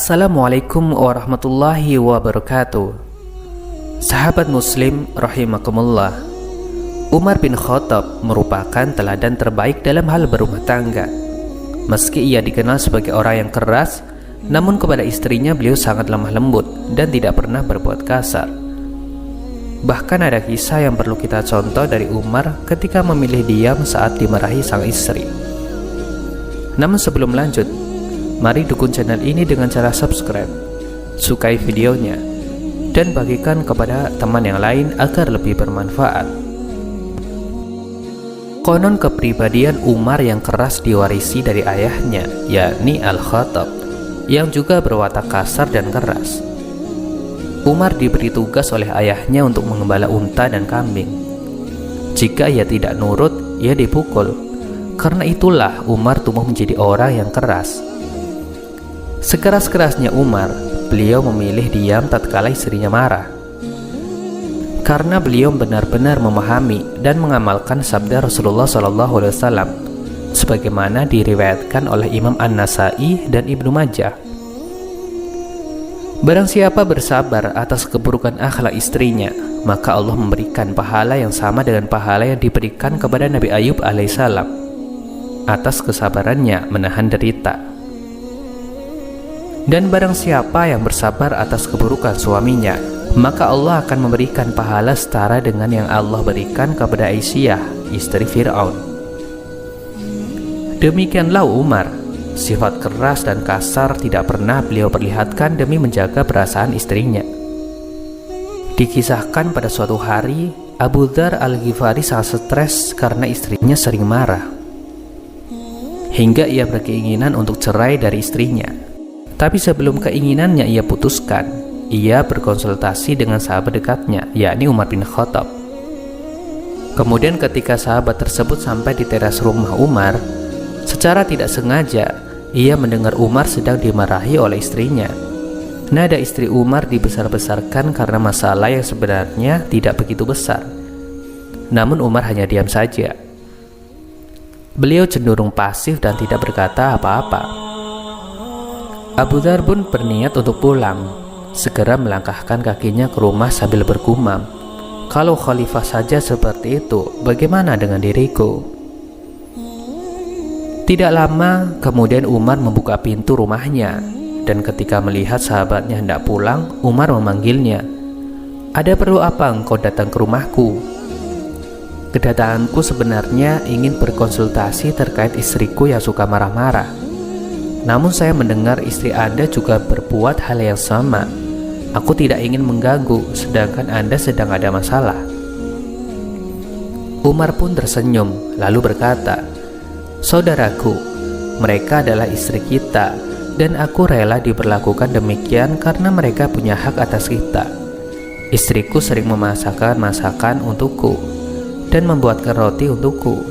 Assalamualaikum warahmatullahi wabarakatuh. Sahabat muslim rahimakumullah, Umar bin Khattab merupakan teladan terbaik dalam hal berumah tangga. Meski ia dikenal sebagai orang yang keras, namun kepada istrinya beliau sangat lemah lembut dan tidak pernah berbuat kasar. Bahkan ada kisah yang perlu kita contoh dari Umar ketika memilih diam saat dimarahi sang istri. Namun sebelum lanjut, mari dukung channel ini dengan cara subscribe, sukai videonya, dan bagikan kepada teman yang lain agar lebih bermanfaat. Konon kepribadian Umar yang keras diwarisi dari ayahnya, yakni Al-Khattab, yang juga berwatak kasar dan keras. Umar diberi tugas oleh ayahnya untuk mengembala unta dan kambing. Jika ia tidak nurut, ia dipukul. Karena itulah Umar tumbuh menjadi orang yang keras. Sekeras-kerasnya Umar, beliau memilih diam tatkala istrinya marah. Karena beliau benar-benar memahami dan mengamalkan sabda Rasulullah SAW, sebagaimana diriwayatkan oleh Imam An-Nasai dan Ibnu Majah. Barang siapa bersabar atas keburukan akhlak istrinya, maka Allah memberikan pahala yang sama dengan pahala yang diberikan kepada Nabi Ayub alaihissalam atas kesabarannya menahan derita. Dan barang siapa yang bersabar atas keburukan suaminya, maka Allah akan memberikan pahala setara dengan yang Allah berikan kepada Aisyah, istri Fir'aun. Demikianlah Umar, sifat keras dan kasar tidak pernah beliau perlihatkan demi menjaga perasaan istrinya. Dikisahkan pada suatu hari, Abu Dzar Al-Ghifari sangat stres karena istrinya sering marah, hingga ia berkeinginan untuk cerai dari istrinya. Tapi sebelum keinginannya ia putuskan, ia berkonsultasi dengan sahabat dekatnya, yakni Umar bin Khattab. Kemudian ketika sahabat tersebut sampai di teras rumah Umar, secara tidak sengaja ia mendengar Umar sedang dimarahi oleh istrinya. Nada istri Umar dibesar-besarkan karena masalah yang sebenarnya tidak begitu besar. Namun Umar hanya diam saja. Beliau cenderung pasif dan tidak berkata apa-apa. Abu Dzar pun berniat untuk pulang, segera melangkahkan kakinya ke rumah sambil bergumam, "Kalau khalifah saja seperti itu, bagaimana dengan diriku?" Tidak lama kemudian Umar membuka pintu rumahnya, dan ketika melihat sahabatnya hendak pulang, Umar memanggilnya, "Ada perlu apa engkau datang ke rumahku?" "Kedatanganku sebenarnya ingin berkonsultasi terkait istriku yang suka marah-marah. Namun saya mendengar istri Anda juga berbuat hal yang sama. Aku tidak ingin mengganggu, sedangkan Anda sedang ada masalah." Umar pun tersenyum, lalu berkata, "Saudaraku, mereka adalah istri kita, dan aku rela diperlakukan demikian karena mereka punya hak atas kita. Istriku sering memasakkan masakan untukku dan membuatkan roti untukku.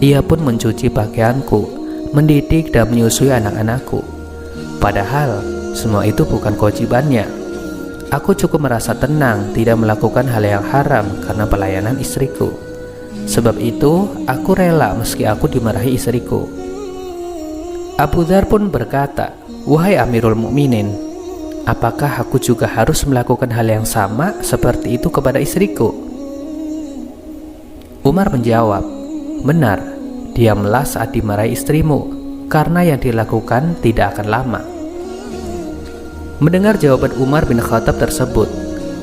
Ia pun mencuci pakaianku, mendidik dan menyusui anak-anakku. Padahal semua itu bukan kewajibannya. Aku cukup merasa tenang tidak melakukan hal yang haram karena pelayanan istriku. Sebab itu aku rela meski aku dimarahi istriku." Abu Dzar pun berkata, "Wahai Amirul Mukminin, apakah aku juga harus melakukan hal yang sama seperti itu kepada istriku?" Umar menjawab, "Benar, diamlah saat dimarahi istrimu, karena yang dilakukan tidak akan lama." Mendengar jawaban Umar bin Khattab tersebut,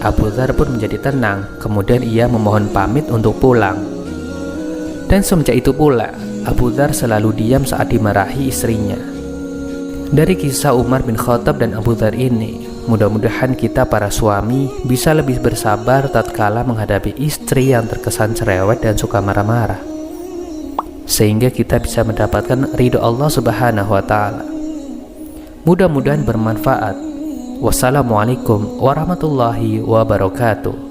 Abu Dzar pun menjadi tenang. Kemudian ia memohon pamit untuk pulang. Dan semenjak itu pula, Abu Dzar selalu diam saat dimarahi istrinya. Dari kisah Umar bin Khattab dan Abu Dzar ini, mudah-mudahan kita para suami bisa lebih bersabar tatkala menghadapi istri yang terkesan cerewet dan suka marah-marah, sehingga kita bisa mendapatkan ridho Allah Subhanahu wa Ta'ala. Mudah-mudahan bermanfaat. Wassalamualaikum warahmatullahi wabarakatuh.